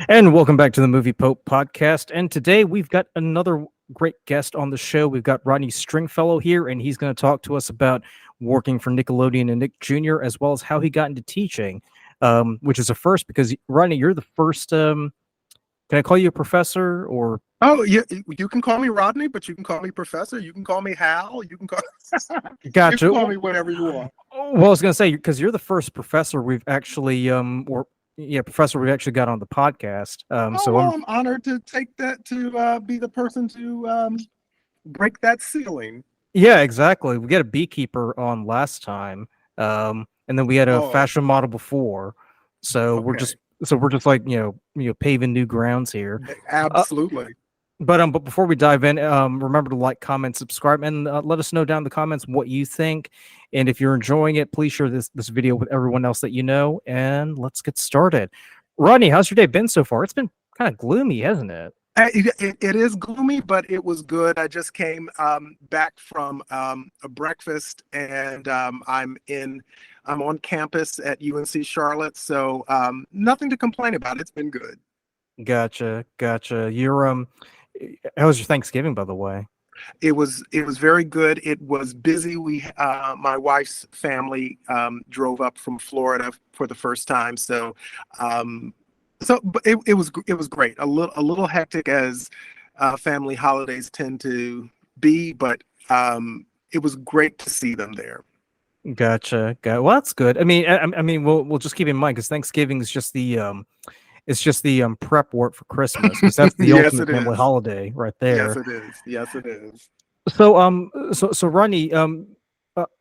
And welcome back to the Movie Pope podcast. And today we've got another great guest on the show. We've got Rodney Stringfellow here, and he's going to talk to us about working for Nickelodeon and Nick Jr., as well as how he got into teaching, which is a first because, Rodney, you're the first. Can I call you a professor or? Oh, you can call me Rodney, but you can call me Professor. You can call me Hal. You can call you can Gotcha. call me whatever you want. Well, I was going to say, because you're the first professor we've actually, professor we've actually got on the podcast. Oh well, I'm honored to take that to be the person to break that ceiling. Yeah, exactly. We got a beekeeper on last time, and then we had a Oh, fashion model before. So we're okay, just like paving new grounds here. Uh, absolutely. but before we dive in, remember to like, comment, subscribe, and let us know down in the comments what you think. And if you're enjoying it, please share this video with everyone else that you know. And let's get started. Rodney, how's your day been so far? It's been kind of gloomy, hasn't it? It is gloomy, but it was good. I just came back from a breakfast, and I'm on campus at UNC Charlotte, so nothing to complain about. It's been good. Gotcha. You're how was your Thanksgiving, by the way? It was very good. It was busy. My wife's family drove up from Florida for the first time, but it was great. A little hectic as family holidays tend to be, but it was great to see them there. Gotcha. Well, that's good. I mean, we'll just keep in mind because Thanksgiving is just the prep work for Christmas because that's the Yes, ultimate it family is. holiday right Yes, there. it is. Yes, it is. So Ronnie,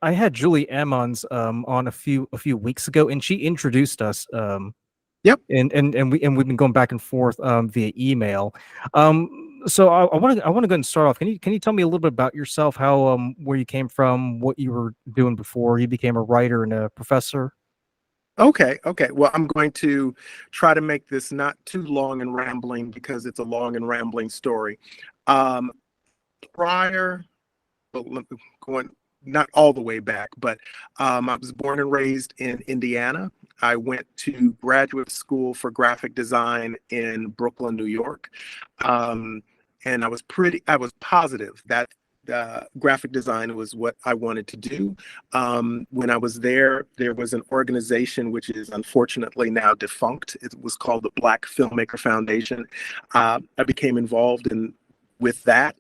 I had Julie Emmons on a few weeks ago, and she introduced us Yep. and we've been going back and forth via email. So I want to go and start off. Can you tell me a little bit about yourself? How where you came from, what you were doing before you became a writer and a professor? Okay. Okay. Well, I'm going to try to make this not too long and rambling because it's a long and rambling story. Um, Prior, well, going not all the way back, but I was born and raised in Indiana. I went to graduate school for graphic design in Brooklyn, New York. Um, and I was positive that graphic design was what I wanted to do. When I was there, there was an organization which is unfortunately now defunct. It was called the Black Filmmaker Foundation. I became involved with that.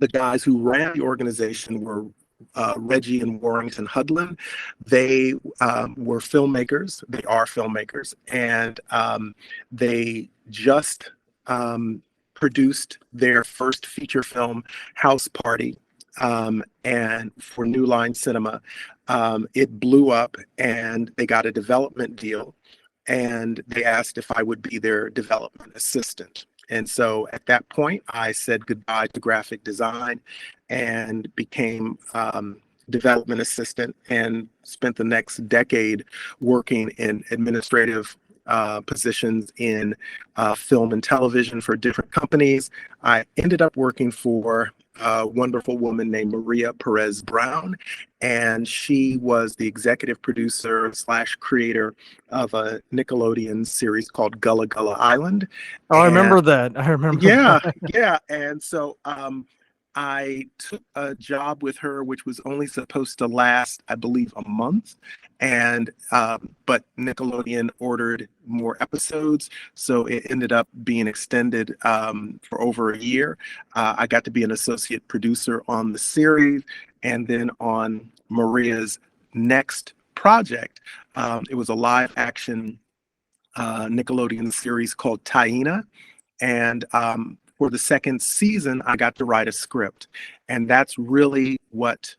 The guys who ran the organization were Reggie and Warrington Hudlin. They were filmmakers. They are filmmakers, and they just produced their first feature film, House Party, and for New Line Cinema. It blew up, and they got a development deal, and they asked if I would be their development assistant. And so at that point, I said goodbye to graphic design and became development assistant and spent the next decade working in administrative positions in film and television for different companies. I ended up working for a wonderful woman named Maria Perez Brown, and she was the executive producer slash creator of a Nickelodeon series called Gullah Gullah Island. Oh, I And remember that. I remember yeah, that. yeah. And so I took a job with her, which was only supposed to last, I believe, a month. And but Nickelodeon ordered more episodes, so it ended up being extended for over a year. I got to be an associate producer on the series, and then on Maria's next project, it was a live action Nickelodeon series called Taina. And for the second season, I got to write a script. And that's really what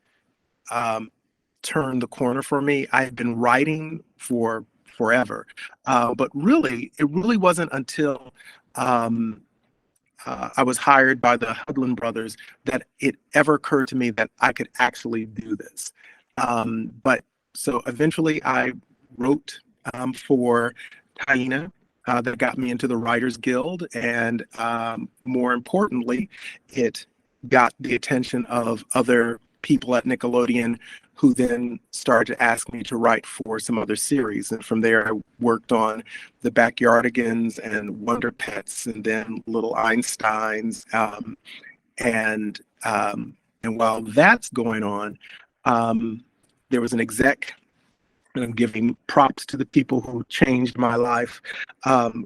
um, turned the corner for me. I had been writing for forever. But really, it really wasn't until um, I was hired by the Hudlin brothers that it ever occurred to me that I could actually do this. But so eventually I wrote for Taina. That got me into the Writers Guild, and more importantly, it got the attention of other people at Nickelodeon who then started to ask me to write for some other series. And from there, I worked on the Backyardigans and Wonder Pets, and then Little Einsteins. And while that's going on, there was an exec, and I'm giving props to the people who changed my life.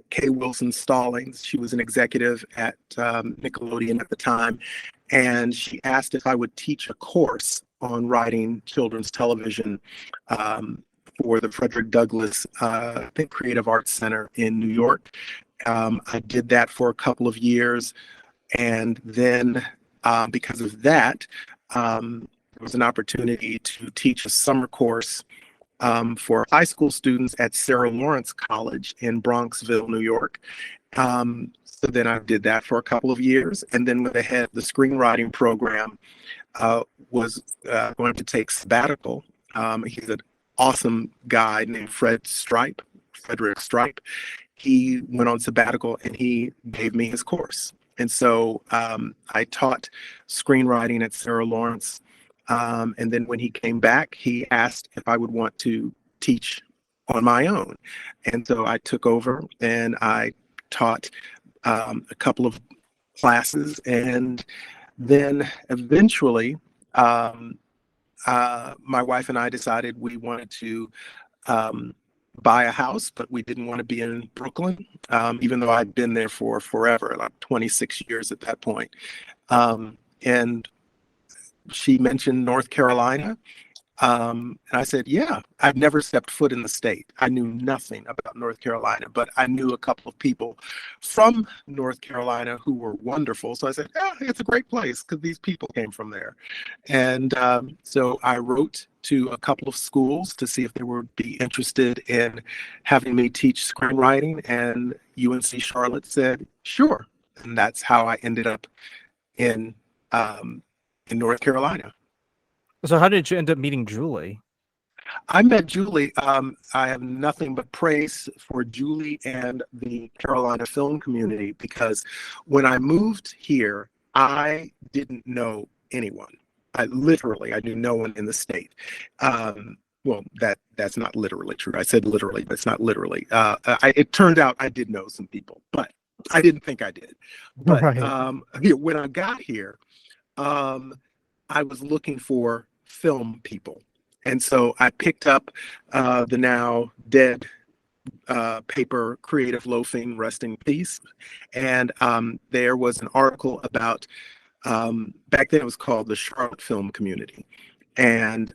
Kay Wilson Stallings, she was an executive at Nickelodeon at the time, and she asked if I would teach a course on writing children's television for the Frederick Douglass, I think, Creative Arts Center in New York. I did that for a couple of years, and then because of that, there was an opportunity to teach a summer course for high school students at Sarah Lawrence College in Bronxville, New York. So then I did that for a couple of years, and then went ahead. The screenwriting program was going to take sabbatical. He's an awesome guy named Frederick Stripe. He went on sabbatical, and he gave me his course. And so I taught screenwriting at Sarah Lawrence. And then when he came back, he asked if I would want to teach on my own. And so I took over, and I taught a couple of classes. And then eventually, my wife and I decided we wanted to buy a house, but we didn't want to be in Brooklyn, even though I'd been there for forever, like 26 years at that point. And she mentioned North Carolina. And I said, yeah, I've never stepped foot in the state. I knew nothing about North Carolina, but I knew a couple of people from North Carolina who were wonderful. So I said, yeah, it's a great place because these people came from there. And so I wrote to a couple of schools to see if they would be interested in having me teach screenwriting. And UNC Charlotte said, sure. And that's how I ended up in North Carolina. So how did you end up meeting Julie? I met Julie. I have nothing but praise for Julie and the Carolina film community, because when I moved here, I didn't know anyone. I knew no one in the state. Well, that's not literally true. I said literally, but it's not literally. It turned out I did know some people, but I didn't think I did. But when I got here, I was looking for film people. And so I picked up the now dead paper Creative Loafing, rest in peace. And there was an article about, back then it was called the Charlotte Film Community. And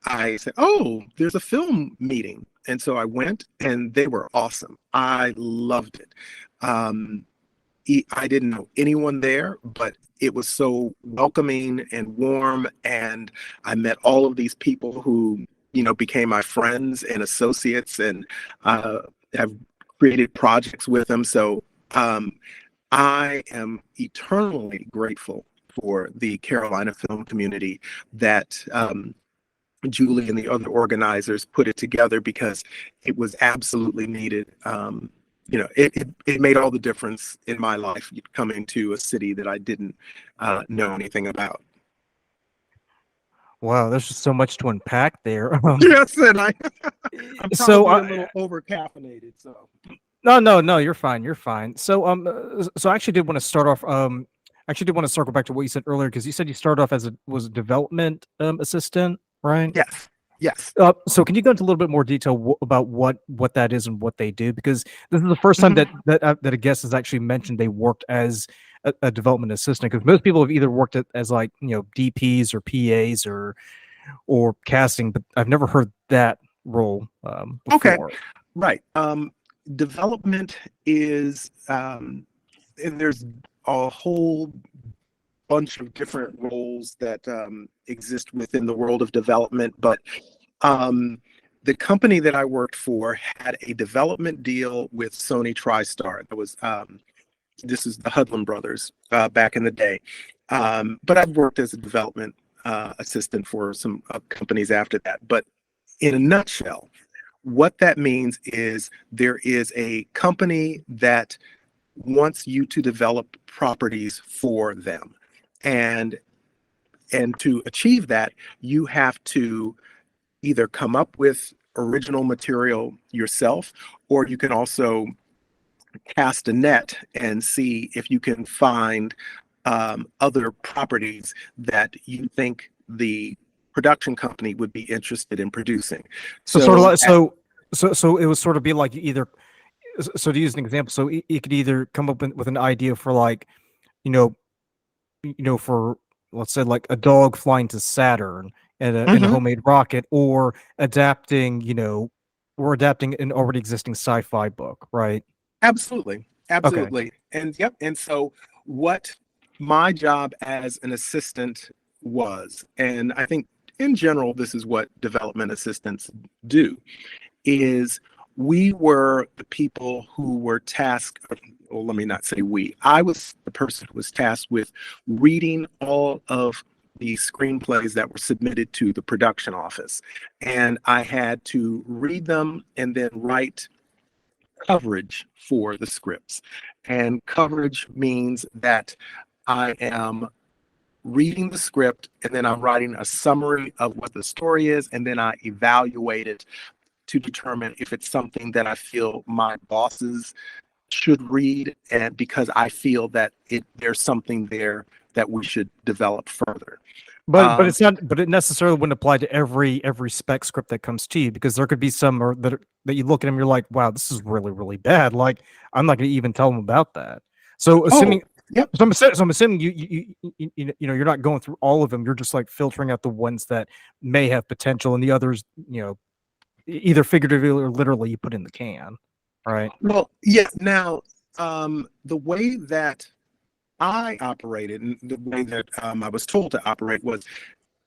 I said, oh, there's a film meeting. And so I went, and they were awesome. I loved it. I didn't know anyone there, but it was so welcoming and warm, and I met all of these people who, became my friends and associates, and have created projects with them. So I am eternally grateful for the Carolina film community that Julie and the other organizers put it together, because it was absolutely needed. It made all the difference in my life coming to a city that I didn't know anything about. Wow, there's just so much to unpack there. Yes, and I'm probably a little over caffeinated. So no, you're fine. You're fine. So I actually did want to start off. Actually did want to circle back to what you said earlier, because you said you started off as a development assistant, right? Yes. So can you go into a little bit more detail about what that is and what they do? Because this is the first time that a guest has actually mentioned they worked as a development assistant. Because most people have either worked as like DPs or PAs or casting, but I've never heard that role before. Okay, right. Development is, and there's a whole bunch of different roles that exist within the world of development, but the company that I worked for had a development deal with Sony TriStar. That was this is the Hudlin brothers back in the day, but I've worked as a development assistant for some companies after that. But in a nutshell, what that means is there is a company that wants you to develop properties for them. And and to achieve that, you have to either come up with original material yourself, or you can also cast a net and see if you can find other properties that you think the production company would be interested in producing. So sort of So, like so it would sort of be like either so to use an example, so you could either come up with an idea for like, you know, for let's say like a dog flying to Saturn in a mhm, homemade rocket, or adapting, or adapting an already existing sci-fi book, right? absolutely, Okay. absolutely. And yep, and so what my job as an assistant was, and I think in general, this is what development assistants do, is we were the people who were tasked, well, let me not say we, I was the person who was tasked with reading all of the screenplays that were submitted to the production office. And I had to read them and then write coverage for the scripts. And coverage means that I am reading the script and then I'm writing a summary of what the story is, and then I evaluate it to determine if it's something that I feel my bosses should read, and because I feel that there's something there that we should develop further. But Um, it's not, but it necessarily wouldn't apply to every spec script that comes to you, because there could be some that you look at them, you're like, wow, this is really, really bad. Like, I'm not going to even tell them about that. So oh, assuming yep. so I'm assuming you're not going through all of them. You're just like filtering out the ones that may have potential, and the others, either figuratively or literally, you put in the can, right? Well, yeah. Now, the way that I operated and the way that I was told to operate was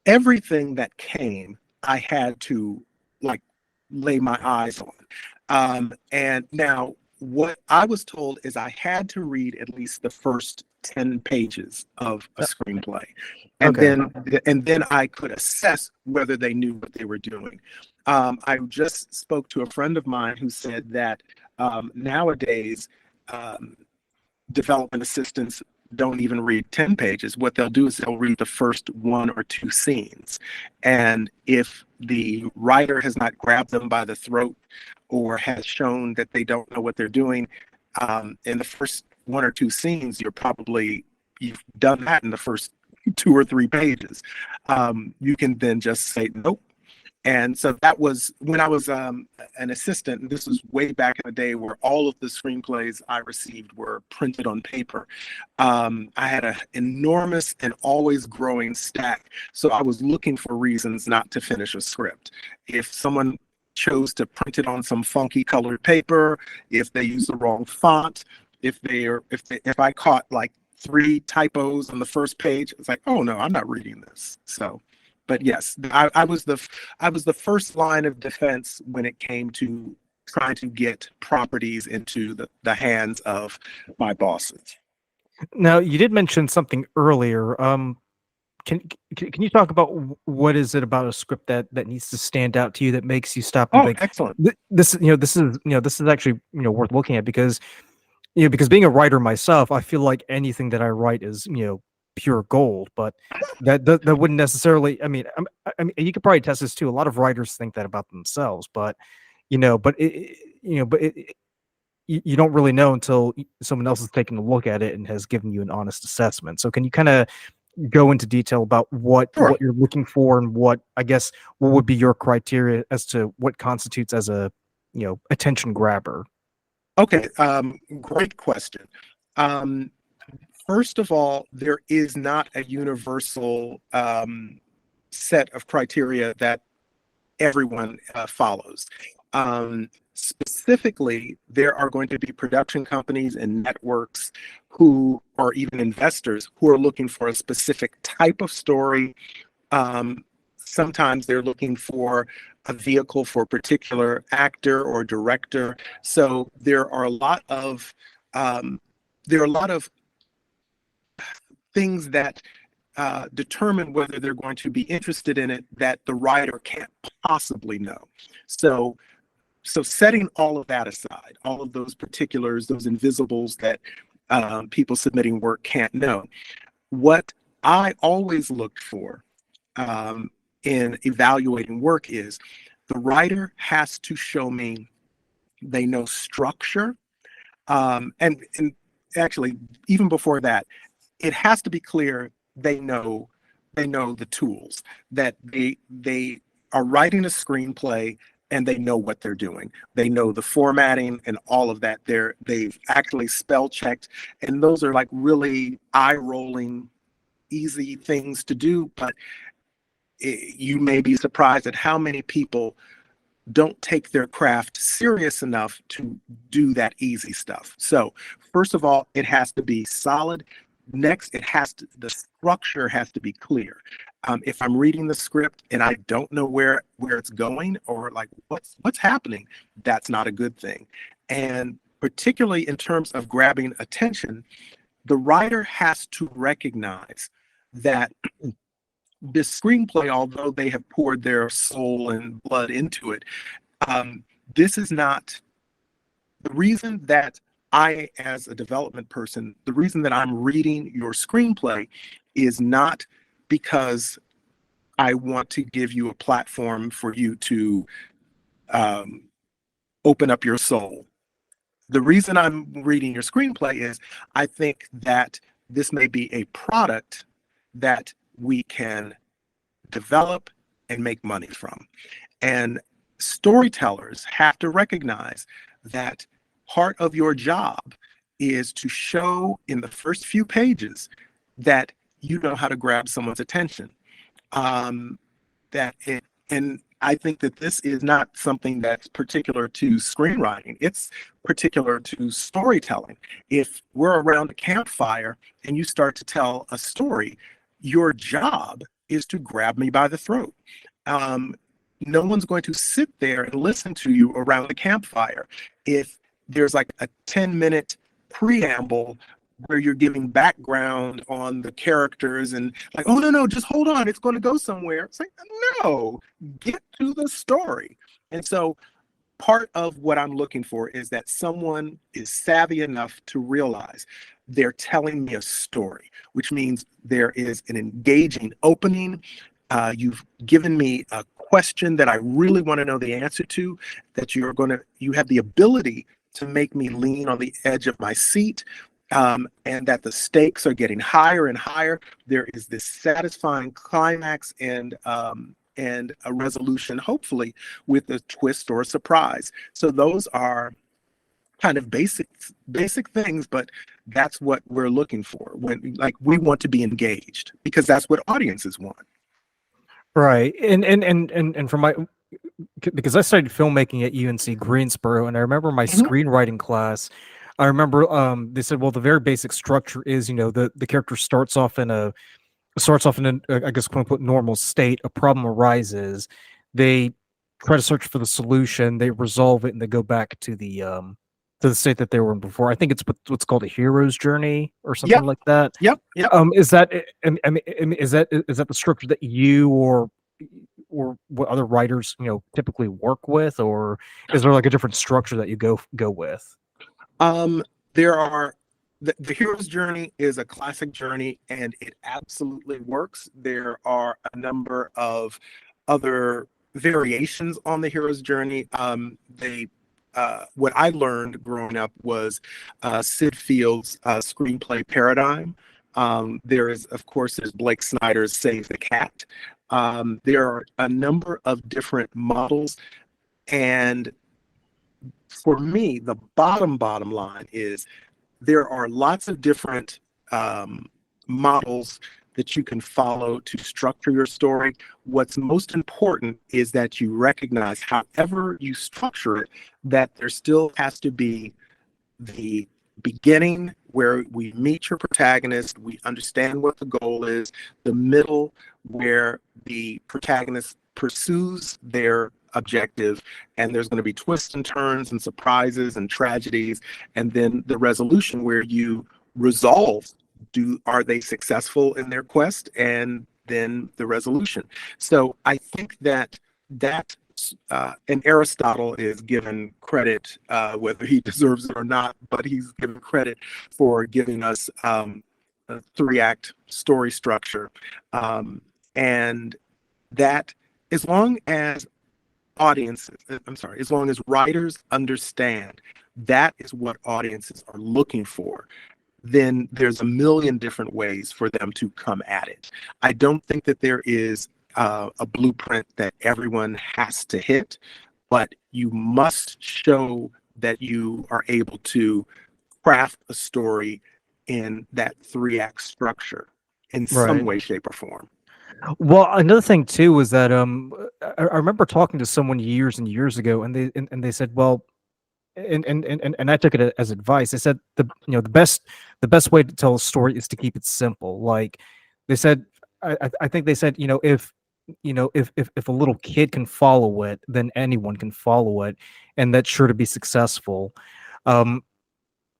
everything that came, I had to like lay my eyes on. And now, what I was told is I had to read at least the first 10 pages of a screenplay. And Okay. then I could assess whether they knew what they were doing. I just spoke to a friend of mine who said that nowadays, um, development assistants don't even read 10 pages. What they'll do is they'll read the first one or two scenes. And if the writer has not grabbed them by the throat or has shown that they don't know what they're doing, in the first one or two scenes, you've done that in the first 2 or 3 pages. You can then just say, nope. And so that was when I was an assistant. And this was way back in the day where all of the screenplays I received were printed on paper. I had an enormous and always growing stack. So I was looking for reasons not to finish a script. If someone chose to print it on some funky colored paper, if they used the wrong font, if I caught like 3 typos on the first page, it's like, oh no, I'm not reading this. So, but yes, I was the first line of defense when it came to trying to get properties into the hands of my bosses. Now, you did mention something earlier. Can can you talk about what is it about a script that needs to stand out to you, that makes you stop and Oh, think, excellent. this is actually, worth looking at, because because being a writer myself, I feel like anything that I write is, pure gold. But that wouldn't necessarily. I mean, you could probably test this too. A lot of writers think that about themselves, but you don't really know until someone else has taken a look at it and has given you an honest assessment. So can you kind of go into detail about Sure. what you're looking for, and what, I guess, what would be your criteria as to what constitutes as a, attention grabber? Okay. Great question. Um, First of all, there is not a universal set of criteria that everyone follows. Specifically, there are going to be production companies and networks who, or even investors, who are looking for a specific type of story. Sometimes they're looking for a vehicle for a particular actor or director. So um, there are a lot of things that determine whether they're going to be interested in it that the writer can't possibly know. So, so setting all of that aside, all of those particulars, those invisibles that people submitting work can't know, what I always looked for in evaluating work is the writer has to show me they know structure. And actually, even before that, it has to be clear they know the tools, that they are writing a screenplay and they know what they're doing. They know the formatting and all of that. They've actually spell checked, and those are like really eye rolling, easy things to do. But you may be surprised at how many people don't take their craft serious enough to do that easy stuff. So, first of all, it has to be solid. Next, the structure has to be clear. If I'm reading the script and I don't know where it's going, or like what's happening, that's not a good thing. And particularly in terms of grabbing attention, the writer has to recognize that this screenplay, although they have poured their soul and blood into it, this is not the reason that I, as a development person, the reason that I'm reading your screenplay is not because I want to give you a platform for you to um, open up your soul. The reason I'm reading your screenplay is I think that this may be a product that we can develop and make money from. And storytellers have to recognize that part of your job is to show in the first few pages that you know how to grab someone's attention. And I think that this is not something that's particular to screenwriting. It's particular to storytelling. If we're around a campfire and you start to tell a story, your job is to grab me by the throat. Um, no one's going to sit there and listen to you around the campfire if there's like a 10-minute preamble where you're giving background on the characters and like, oh no, just hold on, it's going to go somewhere. It's like, no, get to the story. And so part of what I'm looking for is that someone is savvy enough to realize they're telling me a story, which means there is an engaging opening. You've given me a question that I really want to know the answer to, that you have the ability to make me lean on the edge of my seat, and that the stakes are getting higher and higher. There is this satisfying climax and a resolution, hopefully with a twist or a surprise. So those are kind of basic things, but that's what we're looking for when, like, we want to be engaged because that's what audiences want. Right. And from my because I studied filmmaking at UNC Greensboro, and I remember my Mhm. screenwriting class. I remember they said, well, the very basic structure is, the character starts off in an, I guess, quote unquote, normal state. A problem arises. They try to search for the solution. They resolve it, and they go back to the state that they were in before. I think it's what's called a hero's journey or something Yep, like that. yep. Is that is that the structure that you or what other writers typically work with, or is there like a different structure that you go with? There are the hero's journey is a classic journey and it absolutely works. There are a number of other variations on the hero's journey. They What I learned growing up was Sid Field's screenplay paradigm. There is, of course, there's Blake Snyder's Save the Cat. There are a number of different models, and for me, the bottom line is there are lots of different models that you can follow to structure your story. What's most important is that you recognize, however you structure it, that there still has to be the beginning where we meet your protagonist, we understand what the goal is, the middle where the protagonist pursues their objective, and there's going to be twists and turns and surprises and tragedies, and then the resolution where you resolve, are they successful in their quest, and then the resolution. So I think that and Aristotle is given credit, whether he deserves it or not, but he's given credit for giving us a 3-act story structure, and that as long as as long as writers understand that is what audiences are looking for, then there's a million different ways for them to come at it. I don't think that there is a blueprint that everyone has to hit, but you must show that you are able to craft a story in that 3-act structure in some Right. way, shape, or form. Well, another thing too was that I remember talking to someone years and years ago, and they said, well, and I took it as advice. They said the best way to tell a story is to keep it simple. Like they said, I think they said, if a little kid can follow it, then anyone can follow it, and that's sure to be successful. Um,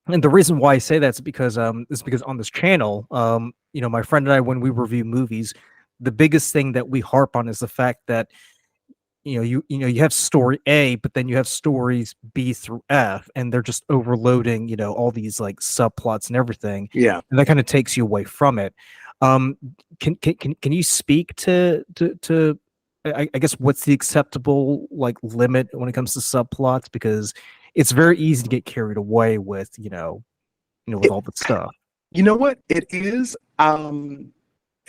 and the reason why I say that is because on this channel, my friend and I, when we review movies, the biggest thing that we harp on is the fact that you have story A, but then you have stories B through F, and they're just overloading, all these like subplots and everything, Yeah. and that kind of takes you away from it. Um, can you speak to I guess what's the acceptable like limit when it comes to subplots? Because it's very easy to get carried away with, with It, all the stuff. you know what? It is.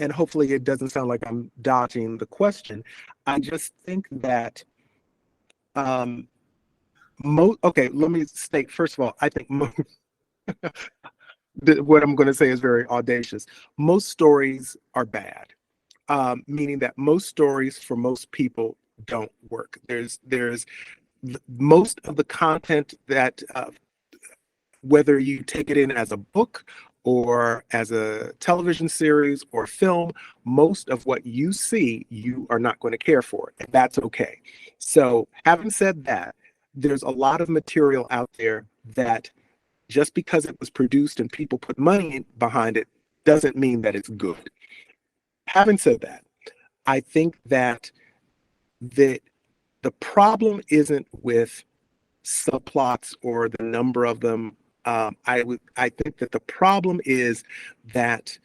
And hopefully it doesn't sound like I'm dodging the question. I just think that okay, let me state first of all, I think what I'm going to say is very audacious. Most stories are bad, meaning that most stories for most people don't work. There's most of the content that whether you take it in as a book or as a television series or film, most of what you see, you are not going to care for, and that's okay. So, having said that, there's a lot of material out there that just because it was produced and people put money behind it doesn't mean that it's good. Having said that, I think that the problem isn't with subplots or the number of them. I think that the problem is that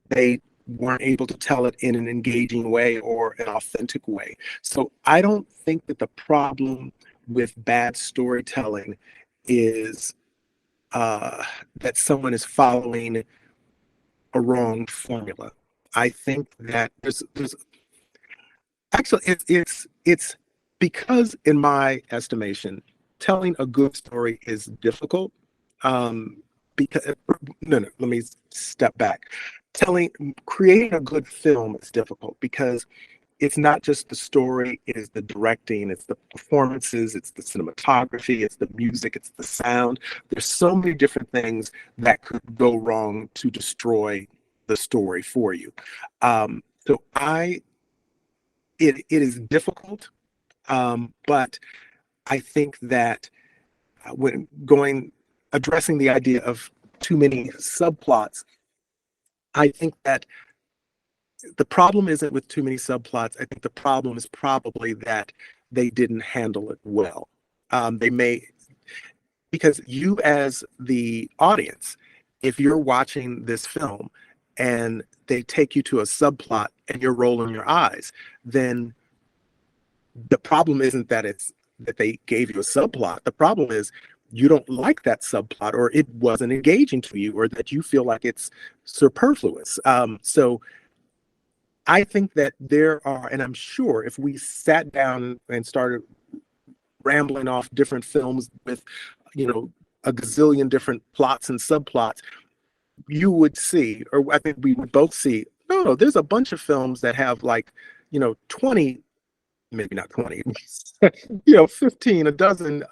they weren't able to tell it in an engaging way or an authentic way. So I don't think that the problem with bad storytelling is that someone is following a wrong formula. I think that there's actually it's because in my estimation, telling a good story is difficult. Because no, let me step back. Creating a good film is difficult because it's not just the story, it is the directing, it's the performances, it's the cinematography, it's the music, it's the sound. There's so many different things that could go wrong to destroy the story for you. So it is difficult, but I think that when addressing the idea of too many subplots, I think that the problem isn't with too many subplots. I think the problem is probably that they didn't handle it well. They may, because you as the audience, if you're watching this film and they take you to a subplot and you're rolling your eyes, then the problem isn't that they gave you a subplot. The problem is you don't like that subplot, or it wasn't engaging to you, or that you feel like it's superfluous. So I think that there are, and I'm sure if we sat down and started rambling off different films with, a gazillion different plots and subplots, you would see, or I think we would both see, no, there's a bunch of films that have 20, maybe not 20, 15, a dozen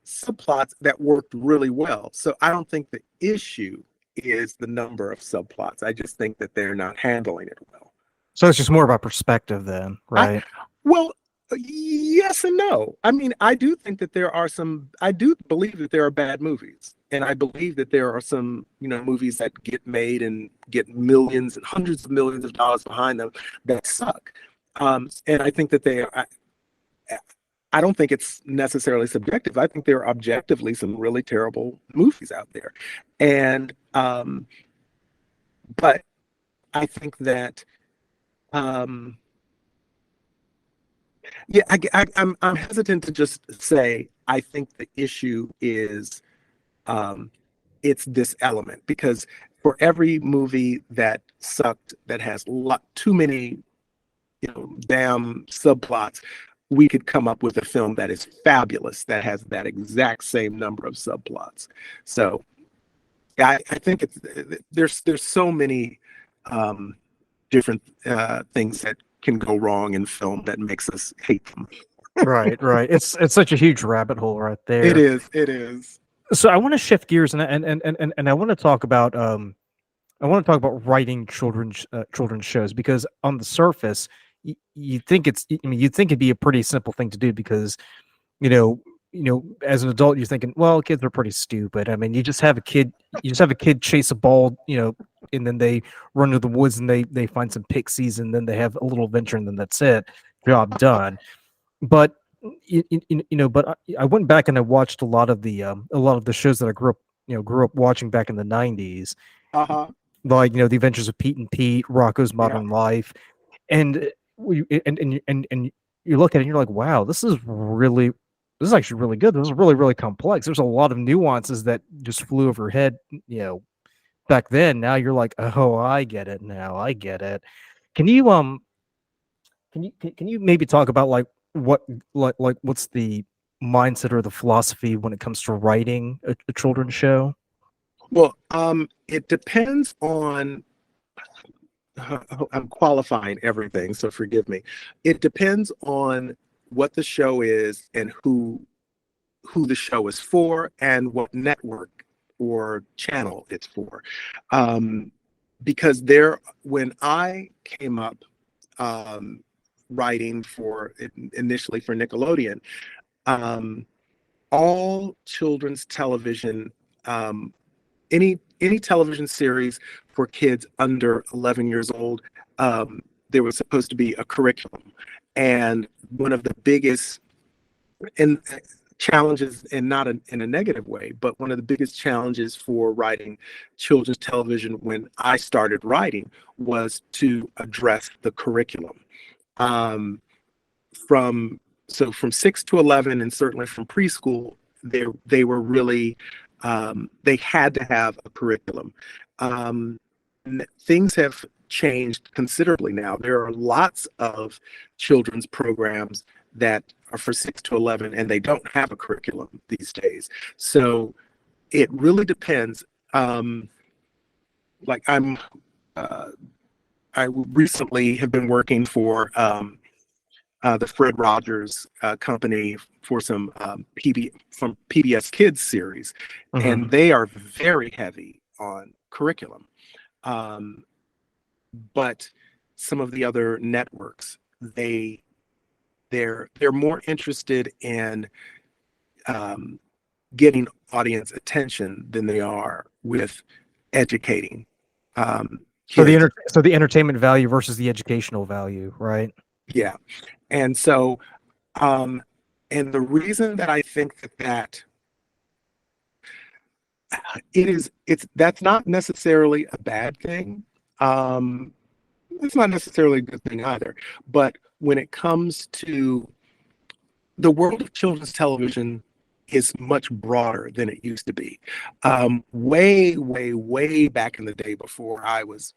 subplots that worked really well. So I don't think the issue is the number of subplots. I just think that they're not handling it well. So it's just more about perspective then, I, right? well, yes and no. I mean, I do think that I do believe that there are bad movies. And I believe that there are some, movies that get made and get millions and hundreds of millions of dollars behind them that suck. And I think that I don't think it's necessarily subjective. I think there are objectively some really terrible movies out there. And but I think that um yeah, I'm hesitant to just say I think the issue is um it's this element, because for every movie that sucked, that has too many, damn subplots, we could come up with a film that is fabulous that has that exact same number of subplots. So I think there's so many um, different things that can go wrong in film that makes us hate them. Right, right. It's such a huge rabbit hole right It there. is. It is. So I want to shift gears and I want to talk about writing children's shows, because on the surface you think you'd think it'd be a pretty simple thing to do, because you know as an adult you're thinking, well, kids are pretty stupid. I mean, you just have a kid chase a ball, and then they run to the woods and they find some pixies, and then they have a little adventure, and then that's it, job done. But I went back and I watched a lot of the shows that I grew up watching back in the 90s, Uh-huh. like The Adventures of Pete and Pete, Rocco's Yeah. Modern Life, and you look at it and you're like, wow, this is actually really good. This is really, really complex. There's a lot of nuances that just flew over your head, back then. Now you're like, oh, I get it now. I get it. Can you can you maybe talk about what what's the mindset or the philosophy when it comes to writing a children's show? Well, it depends on. I'm qualifying everything, so forgive me. It depends on what the show is and who the show is for and what network or channel it's for. Because when I came up writing initially for Nickelodeon, all children's television, any television series for kids under 11 years old, there was supposed to be a curriculum. And one of the biggest challenges, and not in a negative way, but one of the biggest challenges for writing children's television when I started writing was to address the curriculum. Um, from 6 to 11, and certainly from preschool, they were really they had to have a curriculum. Things have changed considerably now. There are lots of children's programs that are for 6 to 11, and they don't have a curriculum these days. So it really depends. Like I recently have been working for the Fred Rogers company for some from PBS Kids series, and they are very heavy on curriculum. But some of the other networks, they're more interested in getting audience attention than they are with educating kids. So the entertainment value versus the educational value, right? Yeah. And so, and the reason that I think that that's not necessarily a bad thing. It's not necessarily a good thing either. But when it comes to the world of children's television, is much broader than it used to be. Way, way, way back in the day, before I was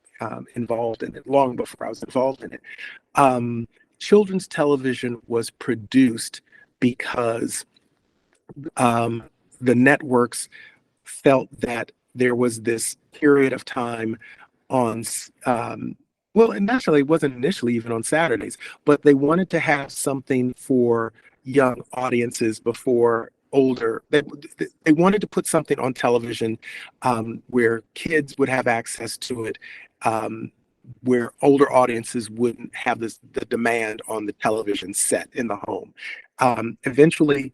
involved in it, long before I was involved in it. Children's television was produced because the networks felt that there was this period of time on, well, and naturally it wasn't initially even on Saturdays, but they wanted to have something for young audiences before older. They wanted to put something on television where kids would have access to it, where older audiences wouldn't have the demand on the television set in the home. Eventually,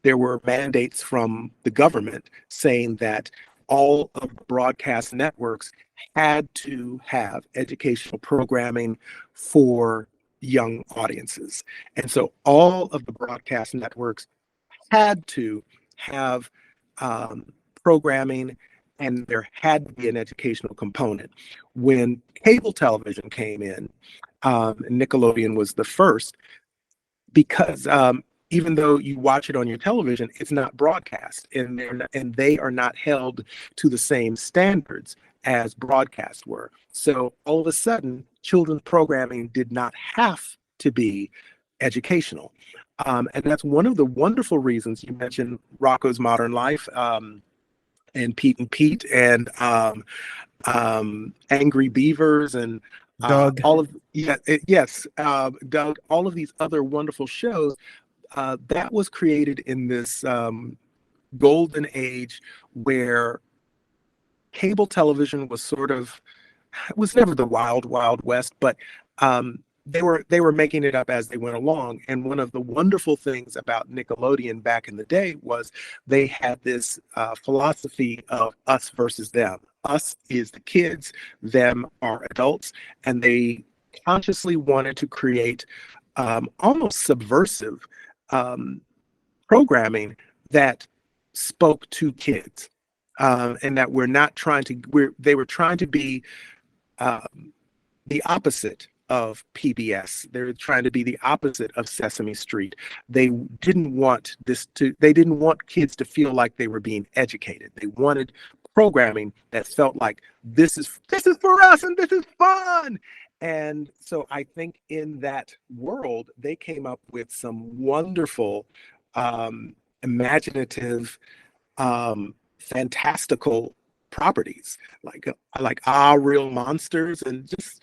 there were mandates from the government saying that all of the broadcast networks had to have educational programming for young audiences. And so all of the broadcast networks had to have programming, and there had to be an educational component. When cable television came in, Nickelodeon was the first, because even though you watch it on your television, it's not broadcast, and they are not held to the same standards as broadcast were. So all of a sudden, children's programming did not have to be educational. And that's one of the wonderful reasons you mentioned Rocco's Modern Life, and Pete and Pete, and Angry Beavers, and Doug. all of yes, Doug, all of these other wonderful shows that was created in this golden age where cable television was sort of, it was never the wild west, but they were making it up as they went along. And one of the wonderful things about Nickelodeon back in the day was they had this philosophy of us versus them. Us is the kids, them are adults, and they consciously wanted to create almost subversive programming that spoke to kids, and that they were trying to be the opposite of PBS. They're trying to be the opposite of Sesame Street. They didn't want kids to feel like they were being educated. They wanted programming that felt like this is for us and this is fun. And so I think in that world, they came up with some wonderful, imaginative, fantastical properties like Real Monsters, and just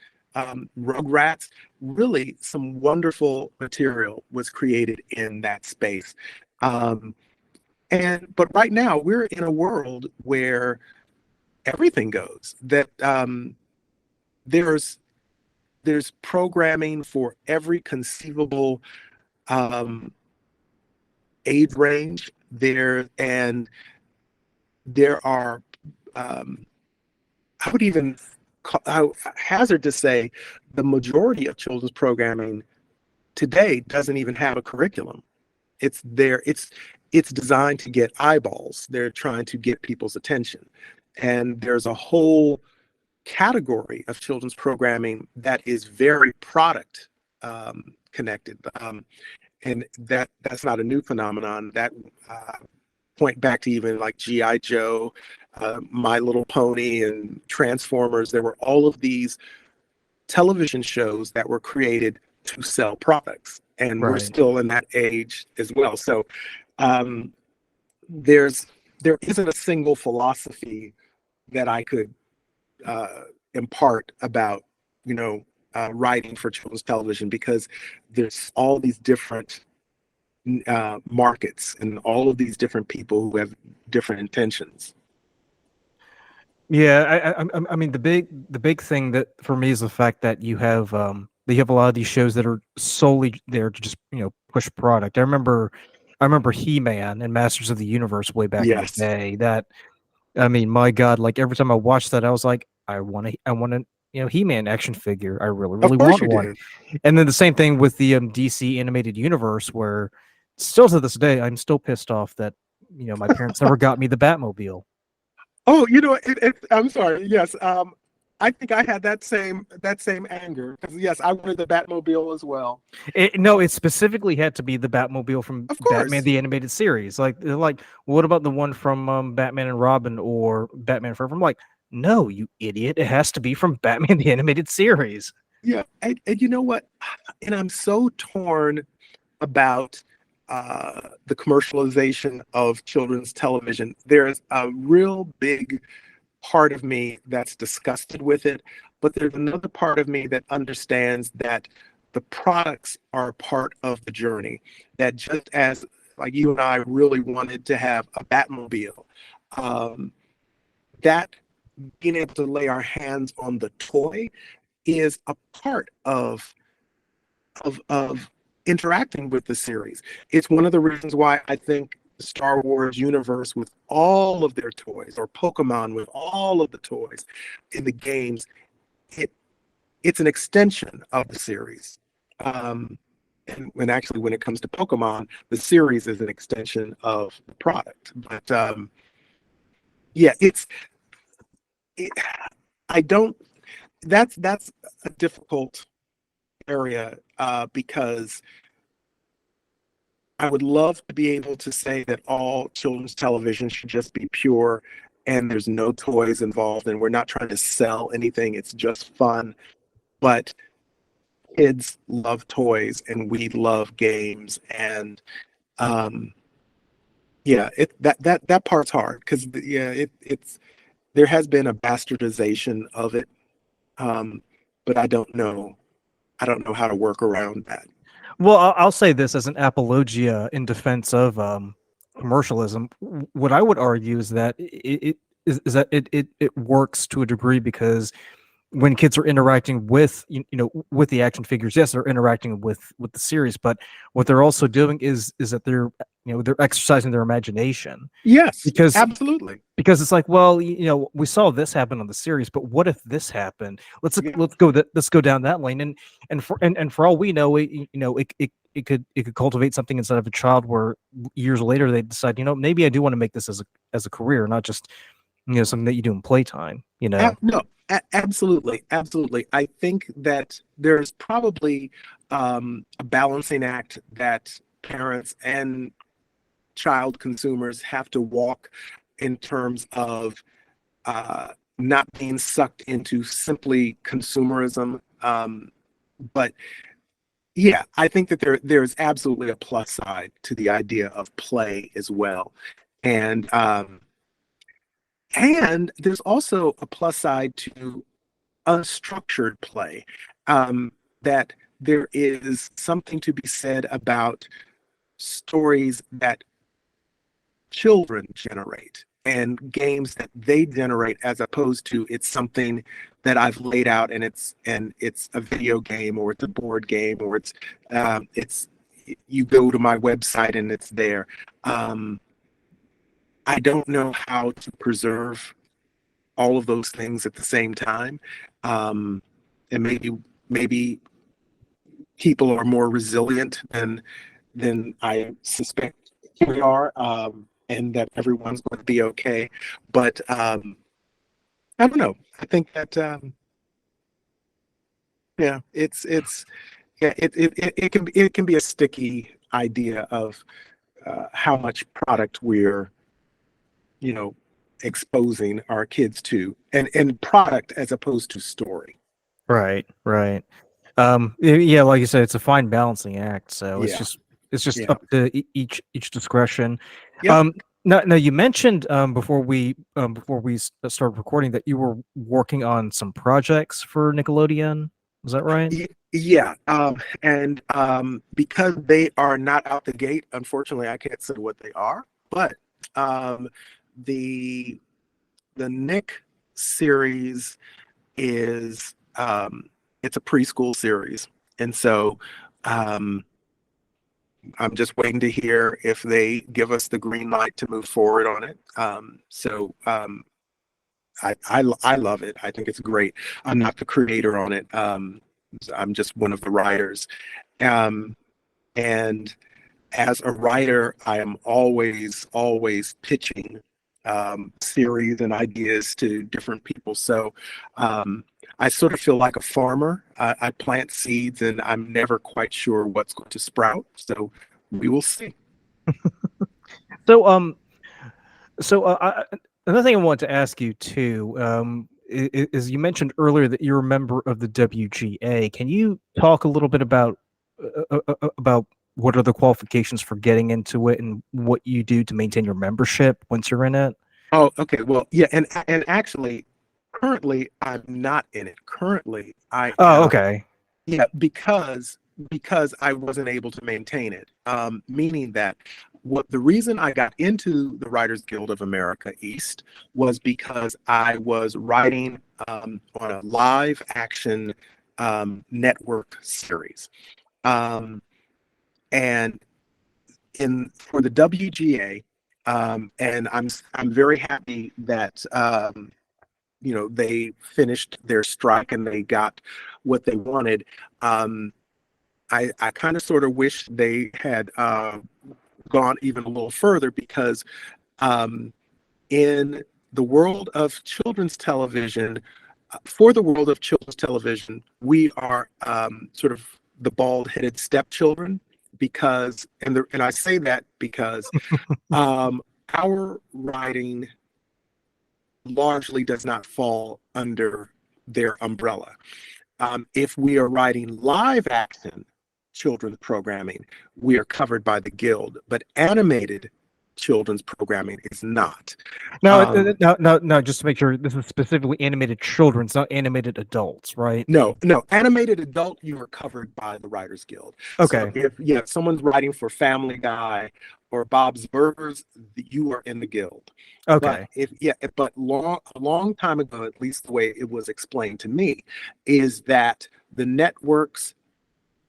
Rugrats. Really, some wonderful material was created in that space. But right now we're in a world where everything goes. That there's programming for every conceivable age range there, and there are I would even hazard to say the majority of children's programming today doesn't even have a curriculum. It's designed to get eyeballs. They're trying to get people's attention. And there's a whole category of children's programming that is very product connected. And that's not a new phenomenon. That point back to even like G.I. Joe, My Little Pony, and Transformers. There were all of these television shows that were created to sell products, and we're Right. still in that age as well. So there isn't a single philosophy that I could impart about writing for children's television, because there's all these different markets and all of these different people who have different intentions. Yeah, I mean the big thing that for me is the fact that you have a lot of these shows that are solely there to just push product. I remember He-Man and Masters of the Universe way back in the Yes. day. That, I mean, my God, like every time I watched that, I was like, I want a He-Man action figure. I really Of course want you one. did. And then the same thing with the DC animated universe, where still to this day I'm still pissed off that my parents never got me the Batmobile. Oh, I'm sorry. Yes, I think I had that same anger, because yes, I wanted the Batmobile as well. No, it specifically had to be the Batmobile from Of Batman course. the Animated Series. Like, they're like, what about the one from Batman and Robin or Batman Forever? I'm like, no, you idiot! It has to be from Batman the Animated Series. Yeah, and you know what? And I'm so torn about the commercialization of children's television. There's a real big part of me that's disgusted with it, but there's another part of me that understands that the products are part of the journey. That just as like you and I really wanted to have a Batmobile, that being able to lay our hands on the toy is a part of interacting with the series. It's one of the reasons why I think the Star Wars universe, with all of their toys, or Pokemon with all of the toys in the games, it's an extension of the series. Um, and when actually, when it comes to Pokemon, the series is an extension of the product. But yeah, it, I don't. That's a difficult area because I would love to be able to say that all children's television should just be pure and there's no toys involved and we're not trying to sell anything. It's just fun. But kids love toys and we love games. And um, yeah, that part's hard because yeah, it's there has been a bastardization of it. Um, but I don't know how to work around that. Well, I'll say this as an apologia in defense of commercialism. What I would argue is that is that it works to a degree because when kids are interacting with with the action figures, yes, they're interacting with the series, but what they're also doing is that they're exercising their imagination Yes, because absolutely. it's like, well, we saw this happen on the series, but what if this happened? Yeah. Let's go down that lane, and for all we know, it could cultivate something inside of a child where years later they decide, maybe I do want to make this as a career, not just something that you do in playtime. No, absolutely, absolutely. I think that there's probably a balancing act that parents and child consumers have to walk in terms of not being sucked into simply consumerism. But yeah, I think that there's absolutely a plus side to the idea of play as well. And there's also a plus side to unstructured play. That there is something to be said about stories that children generate and games that they generate as opposed to it's something that I've laid out and it's a video game or it's a board game or it's you go to my website and it's there. I don't know how to preserve all of those things at the same time. And maybe people are more resilient than I suspect we are, and that everyone's going to be okay. But I don't know. I think that yeah, it's yeah, it can be a sticky idea of how much product we're you know exposing our kids to, and product as opposed to story. Right, right. Yeah, like you said, it's a fine balancing act. So Yeah, it's just yeah, up to each discretion. yep. Um, now you mentioned before we started recording that you were working on some projects for Nickelodeon. Was that right? Yeah, and because they are not out the gate, unfortunately, I can't say what they are. But um, the Nick series is it's a preschool series, and so um, I'm just waiting to hear if they give us the green light to move forward on it. I love it. I think it's great. I'm not the creator on it. I'm just one of the writers. Um, and as a writer, I am always pitching series and ideas to different people. So I sort of feel like a farmer. I plant seeds and I'm never quite sure what's going to sprout. So we will see. So another thing I wanted to ask you too, is you mentioned earlier that you're a member of the WGA. Can you talk a little bit about what are the qualifications for getting into it and what you do to maintain your membership once you're in it? Oh, okay. Well, yeah, and actually, currently I'm not in it. Currently, I Oh, am. okay. Yeah, because I wasn't able to maintain it. Meaning that what the reason I got into the Writers Guild of America East was because I was writing on a live action network series, um, and in for the WGA, and I'm very happy that they finished their strike and they got what they wanted. Um, I kind of sort of wish they had gone even a little further, because um, in the world of children's television, for the world of children's television, we are sort of the bald-headed stepchildren, because, and I say that because our writing largely does not fall under their umbrella. If we are writing live action children's programming, we are covered by the Guild, but animated children's programming is not. No, just to make sure, this is specifically animated children's, not animated adults, right? No, animated adult, you are covered by the Writers Guild. Okay. So if someone's writing for Family Guy or Bob's Burgers, you are in the Guild. Okay. But a long time ago, at least the way it was explained to me, is that the networks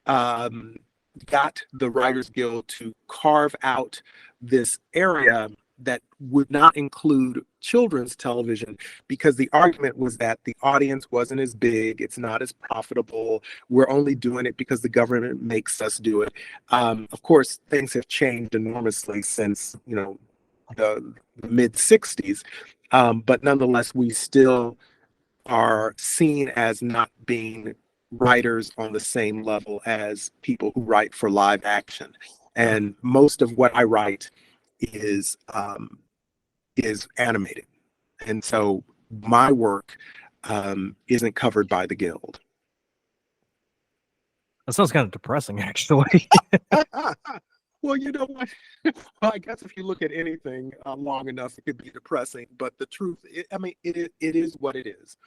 got the Writers Guild to carve out this area that would not include children's television, because the argument was that the audience wasn't as big, it's not as profitable, we're only doing it because the government makes us do it. Of course, things have changed enormously since the mid 60s, but nonetheless, we still are seen as not being writers on the same level as people who write for live action. And most of what I write is animated, and so my work isn't covered by the Guild. That sounds kind of depressing, actually. Well, you know what? Well, I guess if you look at anything long enough, it could be depressing. But the truth, it is what it is.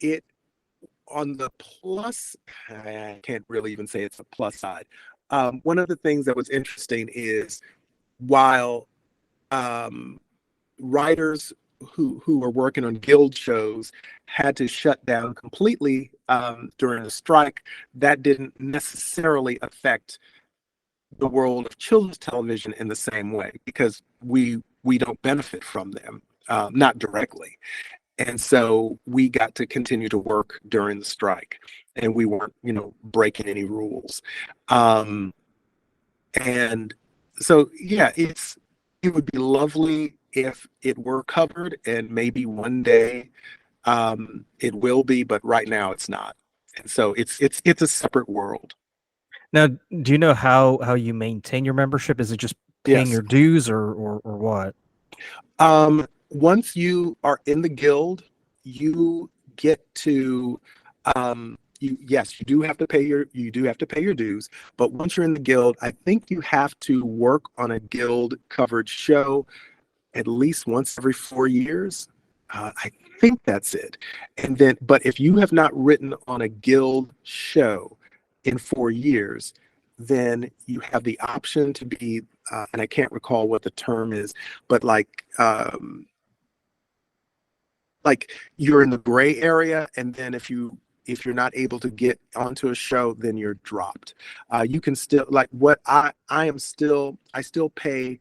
It on the plus, I can't really even say it's a plus side. One of the things that was interesting is, while writers who were working on Guild shows had to shut down completely during the strike, that didn't necessarily affect the world of children's television in the same way, because we don't benefit from them, not directly. And so we got to continue to work during the strike, and we weren't, breaking any rules. And so, yeah, it would be lovely if it were covered, and maybe one day it will be, but right now it's not. And so it's a separate world. Now, do you know how you maintain your membership? Is it just paying Yes. your dues, or what? Once you are in the Guild, you get to you do have to pay your dues, but once you're in the Guild, I think you have to work on a Guild covered show at least once every 4 years. I think that's it. And then, but if you have not written on a Guild show in 4 years, then you have the option to be, and I can't recall what the term is, but like you're in the gray area, and then if you're not able to get onto a show, then you're dropped. You can still, like, what I still pay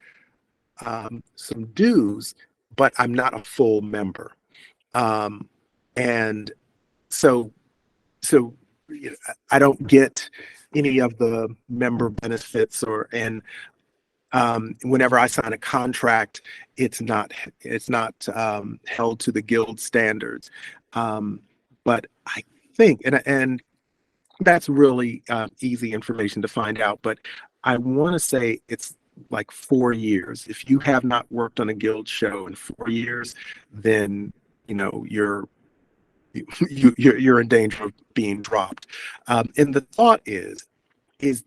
some dues, but I'm not a full member. And so I don't get any of the member benefits, whenever I sign a contract, it's not held to the Guild standards. But I think, and that's really easy information to find out, but I want to say it's like 4 years. If you have not worked on a Guild show in 4 years, then you're in danger of being dropped. And the thought is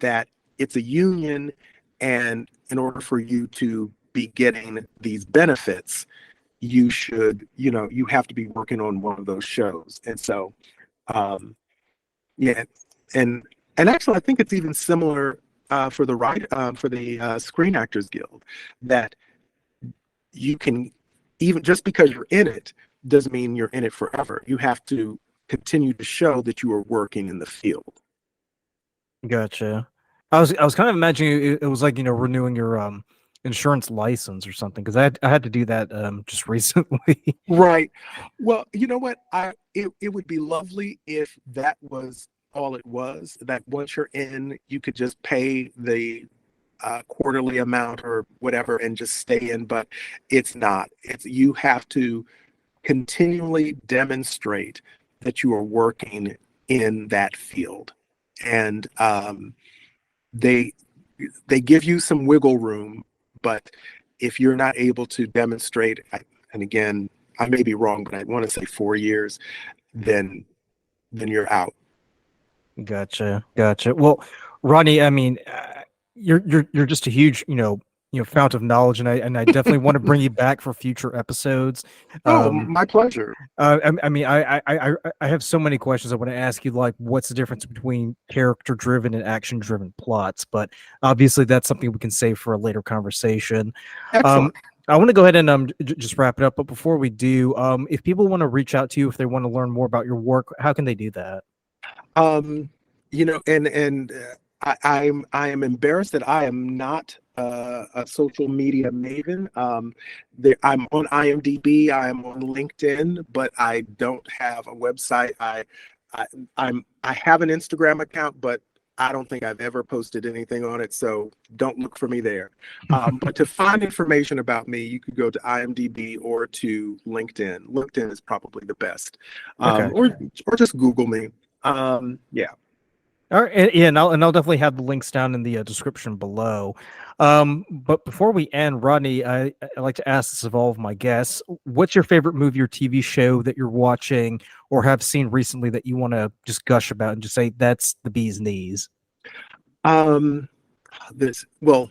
that it's a union, and in order for you to be getting these benefits, you have to be working on one of those shows. And so, yeah, and actually, I think it's even similar for the Screen Actors Guild, that you can, even just because you're in it doesn't mean you're in it forever. You have to continue to show that you are working in the field. Gotcha. I was kind of imagining it was like renewing your insurance license or something, because I had to do that just recently. Right. Well, you know what? It would be lovely if that was all it was, that once you're in, you could just pay the quarterly amount or whatever and just stay in, but it's not. It's you have to continually demonstrate that you are working in that field, and they they give you some wiggle room, but if you're not able to demonstrate, and again, I may be wrong, but I want to say 4 years, then you're out. Gotcha, gotcha. Well, Ronnie, I mean, you're just a huge, fount of knowledge, and I definitely want to bring you back for future episodes. Oh, Um, my pleasure. I mean, I have so many questions I want to ask you, like what's the difference between character-driven and action-driven plots? But obviously, that's something we can save for a later conversation. Um, Excellent. I want to go ahead and just wrap it up. But before we do, if people want to reach out to you, if they want to learn more about your work, how can they do that? Um, I am embarrassed that I am not a social media maven. I'm on IMDb, I am on LinkedIn, but I don't have a website. I I have an Instagram account, but I don't think I've ever posted anything on it, so don't look for me there. But to find information about me, you could go to IMDb or to LinkedIn. LinkedIn is probably the best, Okay. or just Google me. Yeah. All right, yeah, and I'll definitely have the links down in the description below. But before we end, Rodney, I like to ask this of all of my guests: what's your favorite movie or TV show that you're watching or have seen recently that you want to just gush about and just say that's the bee's knees? Um, well,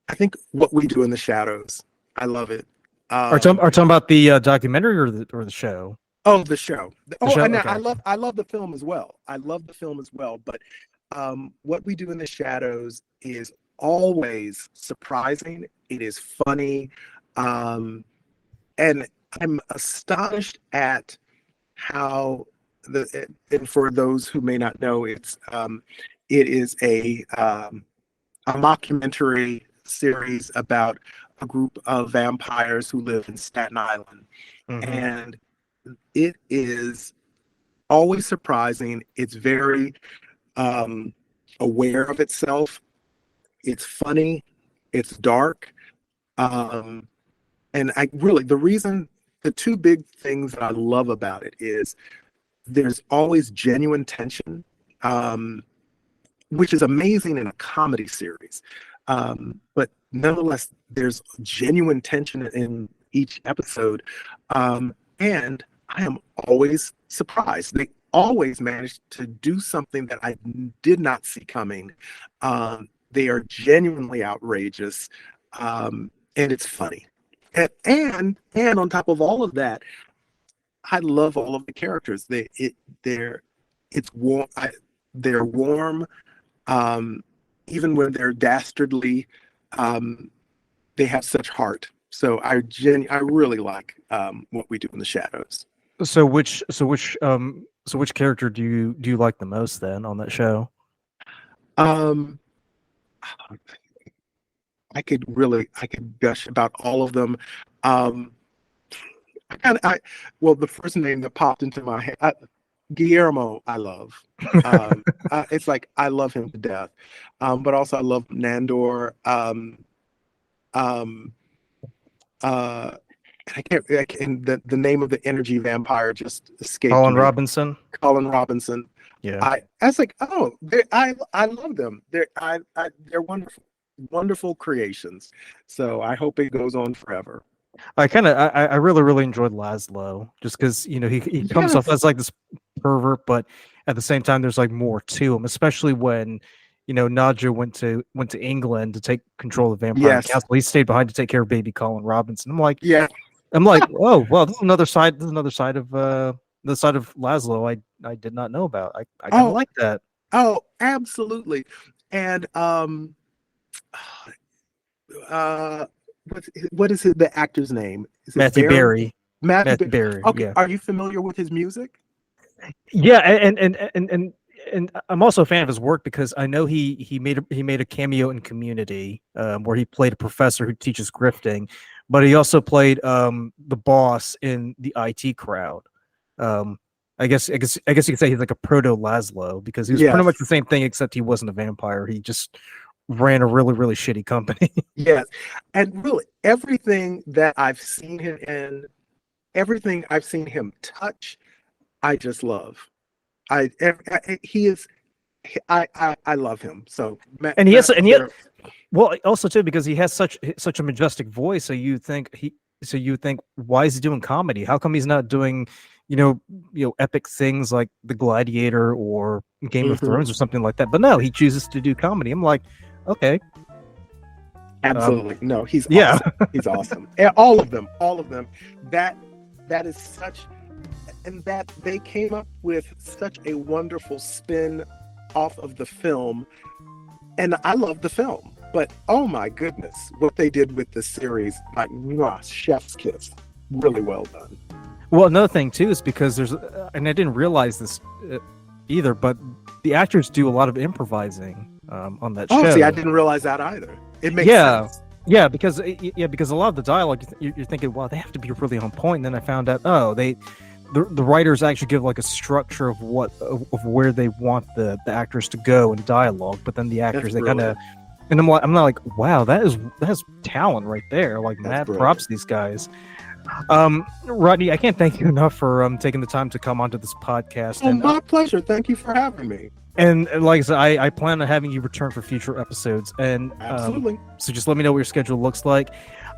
I think What We Do in the Shadows. I love it. Are talking about the documentary or the show? Oh, the show. The Oh, show. and Okay. I love the film as well. I love the film as well. But What We Do in the Shadows is always surprising. It is funny, um, and I'm astonished at how and for those who may not know, it is a mockumentary series about a group of vampires who live in Staten Island, Hmm. and it is always surprising. It's very um, aware of itself. It's funny. It's dark. Um, and I really, the two big things that I love about it is there's always genuine tension, um, which is amazing in a comedy series. But nonetheless, there's genuine tension in each episode. And I am always surprised. They always manage to do something that I did not see coming. They are genuinely outrageous, and it's funny. And on top of all of that, I love all of the characters. They're it's warm. They're warm, um, even when they're dastardly. Um, they have such heart. So I really like What We Do in the Shadows. So which character do you like the most then on that show? Um, I could gush about all of them. Um, I well, the first name that popped into my head, Guillermo, I love. It's like I love him to death. But also I love Nandor. Um, uh, and the name of the energy vampire just escaped Colin me. Robinson. Colin Robinson. Yeah. I was like, oh, I love them. They're wonderful, wonderful creations. So I hope it goes on forever. I really enjoyed Laszlo just because he comes off Yes, as like this pervert, but at the same time there's like more to him, especially when Nadja went to England to take control of the Vampire yes, Council. He stayed behind to take care of baby Colin Robinson. yeah. I'm like, oh well, this is another side. This is another side of the side of Laszlo I did not know about. I kind of Oh, like that. oh, absolutely. And uh, what is the actor's name? Is it Matthew Barry? Berry. Matthew Matthew Barry. Berry. Okay, Yeah. are you familiar with his music? Yeah, and I'm also a fan of his work because I know he made a cameo in Community, where he played a professor who teaches grifting, but he also played the boss in the IT Crowd. Um, I guess you could say he's like a proto Laszlo because he was pretty much Yes, the same thing except he wasn't a vampire. He just ran a really really shitty company. yes. And really, everything that I've seen him in, everything I've seen him touch, I just love. He is, I love him. So, and he has Matt and yet LeBear, well also too because he has such a majestic voice. So you think why is he doing comedy? How come he's not doing epic things like The Gladiator or Game of mhm, Thrones or something like that? But no, he chooses to do comedy. I'm like, okay, um, absolutely. No, he's yeah. awesome. He's awesome. And all of them, all of them. That that is such, and that they came up with such a wonderful spin off of the film. And I love the film, but oh my goodness, what they did with the series, like, mwah, chef's kiss. Really well done. Well, another thing too is because and I didn't realize this either, but the actors do a lot of improvising on that Oh, show. see, I didn't realize that either. It makes Yeah, sense. because a lot of the dialogue you're thinking, wow, they have to be really on point. And then I found out, oh, the writers actually give like a structure of where they want the actors to go in dialogue, but then the actors That's they kind of, brilliant. and I'm not like, wow, that's talent right there. Like That's mad brilliant. props to these guys. Rodney, I can't thank you enough for taking the time to come onto this podcast, Oh, my pleasure. Thank you for having me. and like I said, I plan on having you return for future episodes, and Absolutely. so just let me know what your schedule looks like.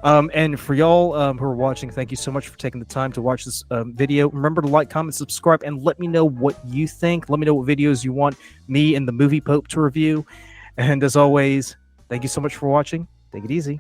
And for y'all who are watching, thank you so much for taking the time to watch this video. Remember to like, comment, subscribe, and let me know what you think. Let me know what videos you want me and the Movie Pope to review. And as always, thank you so much for watching. Take it easy.